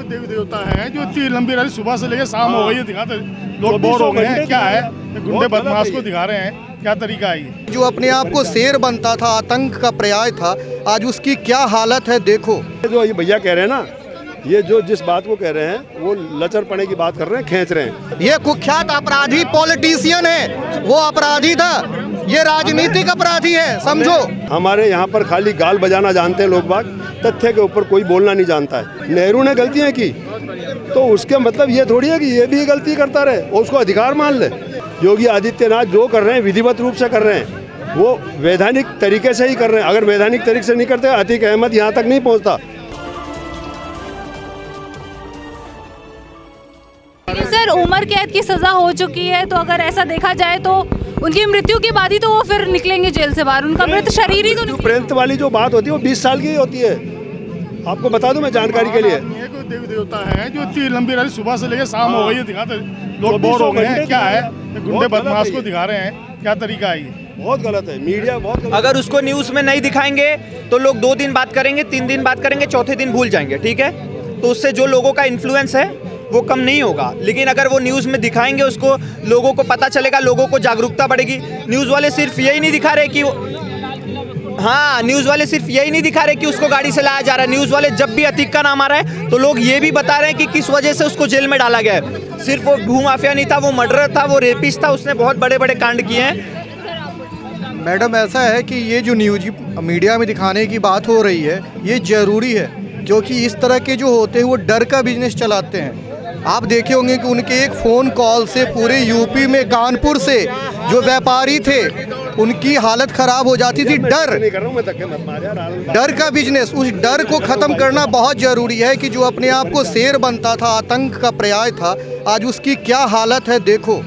देवी देवता है जो इतनी लंबी रैली सुबह से लेकर शाम हो गई है, दिखाते लोग बोर हो गए हैं। क्या है, गुंडे बदमाश को दिखा रहे हैं, क्या तरीका है ये? जो अपने आप को शेर बनता था, आतंक का पर्याय था, आज उसकी क्या हालत है देखो। जो ये भैया कह रहे हैं ना, ये जो जिस बात को कह रहे हैं वो लचर पड़े की बात कर रहे हैं, खींच रहे हैं। ये कुख्यात अपराधी पॉलिटिशियन है, वो अपराधी था, ये राजनीतिक अपराधी है, समझो। हमारे यहाँ पर खाली गाल बजाना जानते हैं लोग बाग, तथ्य के ऊपर कोई बोलना नहीं जानता है। नेहरू ने गलतियाँ की तो उसके मतलब ये थोड़ी है कि ये भी गलती करता रहे और उसको अधिकार मान ले। योगी आदित्यनाथ जो कर रहे हैं विधिवत रूप से कर रहे हैं, वो वैधानिक तरीके से ही कर रहे हैं। अगर वैधानिक तरीके से नहीं करते, अतीक अहमद यहाँ तक नहीं पहुँचता। सर, उम्र कैद की सजा हो चुकी है, तो अगर ऐसा देखा जाए तो उनकी मृत्यु के बाद ही तो वो फिर निकलेंगे जेल से बाहर, उनका मृत शरीर ही तो प्रेंत वाली जो बात होती है वो 20 साल की होती है। आपको बता दूं मैं जानकारी के लिए, ये कोई देवी देवता है जो इतनी लंबी रैली सुबह से लेकर शाम हो गई है, दिखाते लोग बोर हो गए हैं। क्या है, गुंडे बदमाश को दिखा रहे हैं, क्या तरीका है ये? बहुत गलत है, मीडिया बहुत गलत। अगर उसको न्यूज़ में नहीं दिखाएंगे तो लोग 2 दिन बात करेंगे, 3 दिन बात करेंगे, चौथे दिन भूल जाएंगे, ठीक है। तो उससे जो लोगों का इन्फ्लुएंस है वो कम नहीं होगा। लेकिन अगर वो न्यूज़ में दिखाएंगे, उसको लोगों को पता चलेगा, लोगों को जागरूकता बढ़ेगी। न्यूज़ वाले सिर्फ यही नहीं दिखा रहे कि न्यूज़ वाले सिर्फ यही नहीं दिखा रहे कि उसको गाड़ी से लाया जा रहा है। न्यूज़ वाले जब भी अतीक का नाम आ रहा है तो लोग ये भी बता रहे हैं कि किस वजह से उसको जेल में डाला गया है। सिर्फ वो भूमाफिया नहीं था, वो मर्डरर था, वो रेपिस्ट था, उसने बहुत बड़े बड़े कांड किए हैं। मैडम, ऐसा है कि ये जो न्यूज मीडिया में दिखाने की बात हो रही है, ये जरूरी है, क्योंकि इस तरह के जो होते हैं वो डर का बिजनेस चलाते हैं। आप देखे होंगे कि उनके एक फ़ोन कॉल से पूरे यूपी में, कानपुर से जो व्यापारी थे उनकी हालत ख़राब हो जाती थी। डर का बिजनेस, उस डर को ख़त्म करना बहुत ज़रूरी है कि जो अपने आप को शेर बनता था, आतंक का पर्याय था, आज उसकी क्या हालत है देखो।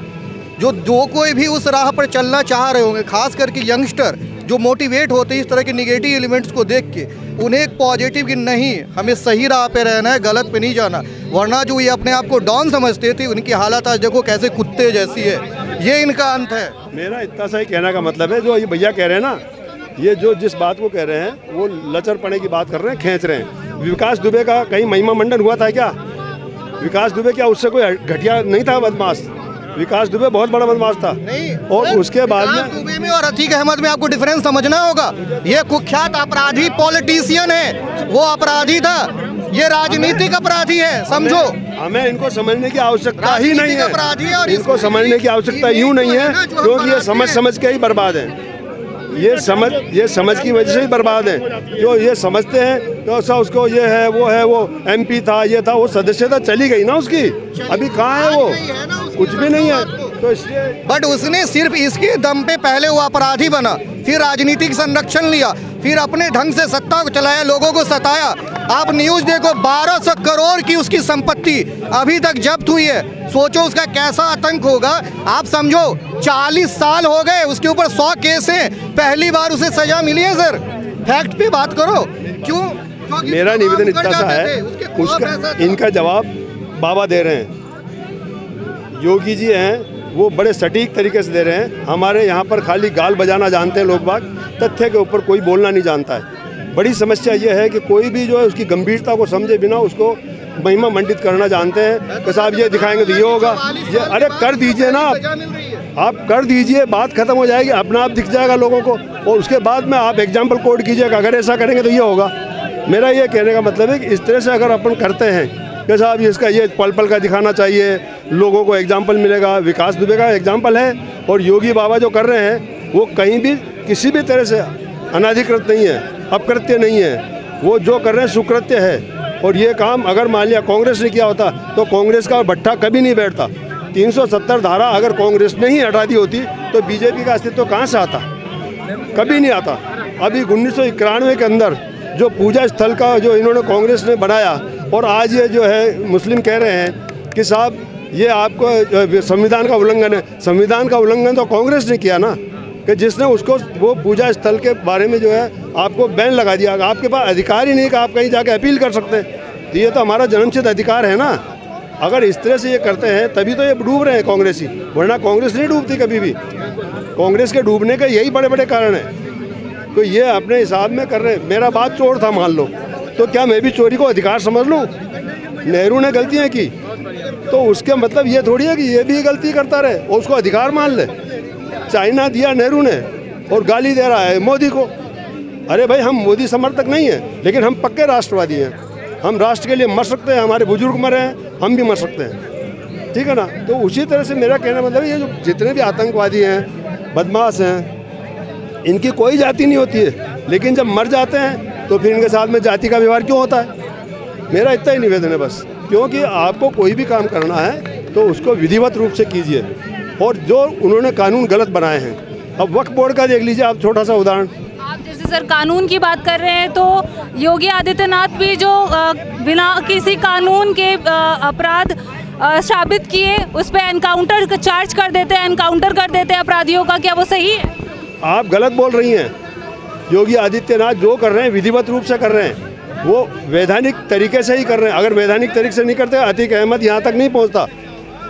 जो कोई भी उस राह पर चलना चाह रहे होंगे, खास करके यंगस्टर जो मोटिवेट होते हैं इस तरह के निगेटिव एलिमेंट्स को देख के, उन्हें एक पॉजिटिव कि नहीं, हमें सही राह पे रहना है, गलत पे नहीं जाना। वरना जो ये अपने आप को डॉन समझते थे, उनकी हालत आज देखो कैसे कुत्ते जैसी है। ये इनका अंत है। मेरा इतना सा ही कहने का मतलब है, जो ये भैया कह रहे हैं ना, ये जो जिस बात को कह रहे हैं वो लचर पड़े की बात कर रहे हैं, खींच रहे हैं। विकास दुबे का कहीं महिमा मंडन हुआ था क्या? विकास दुबे क्या उससे कोई घटिया नहीं था बदमाश? विकास दुबे बहुत बड़ा बदमाश था। नहीं, और उसके बाद दुबे में और अतीक अहमद में आपको डिफरेंस समझना होगा। ये कुख्यात अपराधी पॉलिटिशियन है, वो अपराधी था, ये राजनीतिक अपराधी है, समझो। हमें इनको समझने की आवश्यकता ही नहीं है। अपराधी है और इनको समझने की आवश्यकता यूँ नहीं है, क्योंकि ये समझ के ही बर्बाद है। ये समझ की वजह से ही बर्बाद है। जो ये समझते हैं तो ऐसा उसको ये है, वो MP था, ये था, वो सदस्यता चली गई ना उसकी, अभी कहाँ है वो? कुछ भी नहीं है। तो इसलिए बट उसने सिर्फ इसके दम पे पहले वो अपराधी बना, फिर राजनीतिक संरक्षण लिया, फिर अपने ढंग से सत्ता को चलाया, लोगों को सताया। आप न्यूज़ देखो, 1200 करोड़ की उसकी संपत्ति अभी तक जब्त हुई है। सोचो उसका कैसा आतंक होगा। आप समझो 40 साल हो गए, उसके ऊपर 100 केस हैं, पहली बार उसे सजा मिली है। सर, फैक्ट पे बात करो। क्यों? मेरा निवेदन इतना सा है, उसका इनका जवाब बाबा दे रहे हैं, योगी जी हैं, वो बड़े सटीक तरीके से दे रहे हैं। हमारे यहाँ पर खाली गाल बजाना जानते हैं लोग बाग, तथ्य के ऊपर कोई बोलना नहीं जानता है। बड़ी समस्या ये है कि कोई भी जो है उसकी गंभीरता को समझे बिना उसको महिमा मंडित करना जानते हैं कि साहब ये दिखाएंगे तो ये होगा। ये अरे कर दीजिए ना, आप कर दीजिए, बात खत्म हो जाएगी, अपना आप दिख जाएगा लोगों को, और उसके बाद में आप एग्जाम्पल कोड कीजिएगा, अगर ऐसा करेंगे तो ये होगा। मेरा ये कहने का मतलब है कि इस तरह से अगर अपन करते हैं कि साहब इसका ये पल का दिखाना चाहिए, लोगों को एग्जाम्पल मिलेगा। विकास दुबे का एग्जाम्पल है, और योगी बाबा जो कर रहे हैं वो कहीं भी किसी भी तरह से अनाधिकृत नहीं है, अपकृत्य नहीं है। वो जो कर रहे हैं सुकृत्य है। और ये काम अगर मान लिया कांग्रेस ने किया होता तो कांग्रेस का भट्ठा कभी नहीं बैठता। 370 धारा अगर कांग्रेस ने ही हटा दी होती तो बीजेपी का अस्तित्व कहाँ से आता? कभी नहीं आता। अभी 1991 के अंदर जो पूजा स्थल का जो इन्होंने कांग्रेस ने बनाया, और आज ये जो है मुस्लिम कह रहे हैं कि साहब ये आपको संविधान का उल्लंघन है। संविधान का उल्लंघन तो कांग्रेस ने किया ना, कि जिसने उसको वो पूजा स्थल के बारे में जो है आपको बैन लगा दिया। आपके पास अधिकार ही नहीं कि आप कहीं जाके अपील कर सकते हैं। तो ये तो हमारा जन्मसिद्ध अधिकार है ना। अगर इस तरह से ये करते हैं तभी तो ये डूब रहे हैं कांग्रेसी, वरना कांग्रेस नहीं डूबती कभी भी। कांग्रेस के डूबने के यही बड़े बड़े कारण हैं। तो ये अपने हिसाब में कर रहे हैं। मेरा बात चोर था मान लो, तो क्या मैं भी चोरी को अधिकार समझ लूँ? नेहरू ने गलतियाँ की तो उसके मतलब ये थोड़ी है कि ये भी गलती करता रहे और उसको अधिकार मान ले। चाइना दिया नेहरू ने और गाली दे रहा है मोदी को। अरे भाई, हम मोदी समर्थक नहीं हैं, लेकिन हम पक्के राष्ट्रवादी हैं। हम राष्ट्र के लिए मर सकते हैं, हमारे बुजुर्ग मरे हैं, हम भी मर सकते हैं, ठीक है ना। तो उसी तरह से मेरा कहना मतलब ये जो जितने भी आतंकवादी हैं, बदमाश हैं, इनकी कोई जाति नहीं होती है, लेकिन जब मर जाते हैं तो फिर इनके साथ में जाति का व्यवहार क्यों होता है। मेरा इतना ही निवेदन है बस, क्योंकि आपको कोई भी काम करना है तो उसको विधिवत रूप से कीजिए। और जो उन्होंने कानून गलत बनाए हैं, अब वक्फ बोर्ड का देख लीजिए आप, छोटा सा उदाहरण। आप जैसे सर कानून की बात कर रहे हैं, तो योगी आदित्यनाथ भी जो बिना किसी कानून के अपराध साबित किए उस पर एनकाउंटर चार्ज कर देते हैं, एनकाउंटर कर देते हैं अपराधियों का, क्या वो सही है? आप गलत बोल रही हैं। योगी आदित्यनाथ जो कर रहे हैं विधिवत रूप से कर रहे हैं, वो वैधानिक तरीके से ही कर रहे हैं। अगर वैधानिक तरीके से नहीं करते अतीक अहमद यहाँ तक नहीं पहुँचता।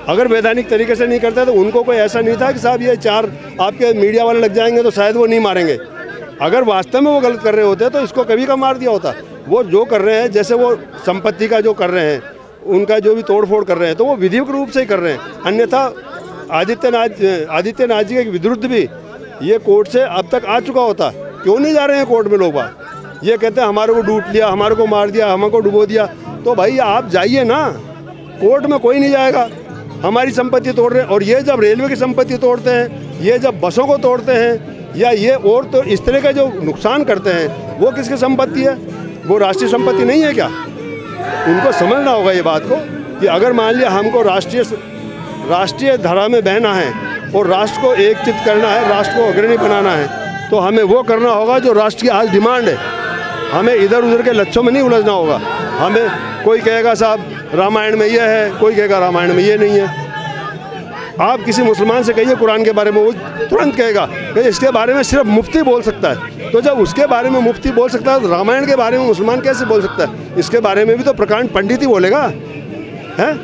अगर वैधानिक तरीके से नहीं करते तो उनको कोई ऐसा नहीं था कि साहब ये 4 आपके मीडिया वाले लग जाएंगे तो शायद वो नहीं मारेंगे। अगर वास्तव में वो गलत कर रहे होते तो इसको कभी का मार दिया होता। वो जो कर रहे हैं, जैसे वो संपत्ति का जो कर रहे हैं, उनका जो भी तोड़फोड़ कर रहे हैं, तो वो विधिवत रूप से ही कर रहे हैं। अन्यथा आदित्यनाथ जी के विरुद्ध भी ये कोर्ट से अब तक आ चुका होता। क्यों नहीं जा रहे हैं कोर्ट में लोग बात? ये कहते हैं हमारे को डूब लिया, हमारे को मार दिया, हमको डुबो दिया। तो भाई आप जाइए ना, कोर्ट में कोई नहीं जाएगा। हमारी संपत्ति तोड़ रहे हैं, और ये जब रेलवे की संपत्ति तोड़ते हैं, ये जब बसों को तोड़ते हैं, या ये और तो इस तरह का जो नुकसान करते हैं, वो किसकी संपत्ति है? वो राष्ट्रीय संपत्ति नहीं है क्या? उनको समझना होगा ये बात को कि अगर मान लिया हमको राष्ट्रीय धारा में बहना है और राष्ट्र को एकचित करना है, राष्ट्र को अग्रणी बनाना है, तो हमें वो करना होगा जो राष्ट्र की आज डिमांड है। हमें इधर उधर के लक्ष्यों में नहीं उलझना होगा। हमें कोई कहेगा साहब रामायण में ये है, कोई कहेगा रामायण में ये नहीं है। आप किसी मुसलमान से कहिए कुरान के बारे में, वो तुरंत कहेगा कि इसके बारे में सिर्फ मुफ्ती बोल सकता है। तो जब उसके बारे में मुफ्ती बोल सकता है तो रामायण के बारे में मुसलमान कैसे बोल सकता है? इसके बारे में भी तो प्रकांड पंडित ही बोलेगा, है।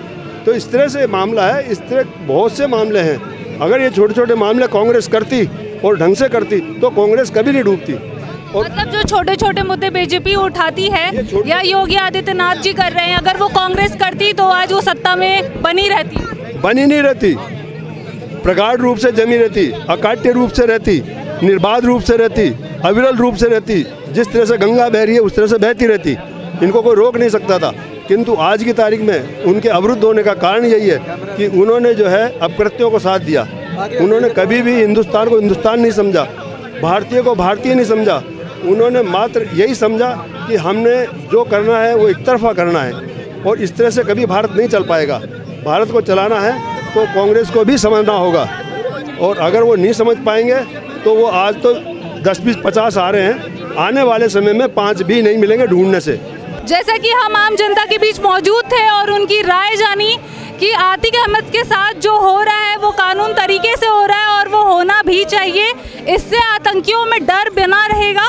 तो इस तरह से मामला है, इस तरह बहुत से मामले हैं। अगर ये छोटे छोटे मामले कांग्रेस करती और ढंग से करती तो कांग्रेस कभी नहीं डूबती। और मतलब जो छोटे छोटे मुद्दे बीजेपी उठाती है या योगी आदित्यनाथ जी कर रहे हैं, अगर वो कांग्रेस करती तो आज वो सत्ता में बनी नहीं रहती, प्रगाढ़ रूप से जमी रहती, अकाट्य रूप से रहती, निर्बाध रूप से रहती, अविरल रूप से रहती। जिस तरह से गंगा बह रही है उस तरह से बहती रहती, इनको कोई रोक नहीं सकता था। किंतु आज की तारीख में उनके अवरुद्ध होने का कारण यही है कि उन्होंने जो है अपकृत्यों को साथ दिया। उन्होंने कभी भी हिंदुस्तान को हिंदुस्तान नहीं समझा, भारतीय को भारतीय नहीं समझा। उन्होंने मात्र यही समझा कि हमने जो करना है वो एक तरफा करना है, और इस तरह से कभी भारत नहीं चल पाएगा। भारत को चलाना है तो कांग्रेस को भी समझना होगा, और अगर वो नहीं समझ पाएंगे तो वो आज तो 10, 20, 50 आ रहे हैं, आने वाले समय में 5 भी नहीं मिलेंगे ढूंढने से। जैसा कि हम आम जनता के बीच मौजूद थे और उनकी राय जानी कि आतिक अहमद के साथ जो हो रहा है वो कानून तरीके से हो रहा है और वो होना भी चाहिए। इससे आतंकियों में डर बना रहेगा।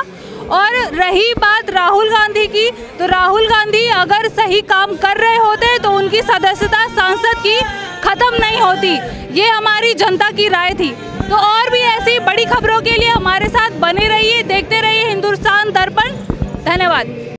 और रही बात राहुल गांधी की, तो राहुल गांधी अगर सही काम कर रहे होते तो उनकी सदस्यता सांसद की खत्म नहीं होती। ये हमारी जनता की राय थी। तो और भी ऐसी बड़ी खबरों के लिए हमारे साथ बने रहिए, देखते रहिए हिंदुस्तान दर्पण। धन्यवाद।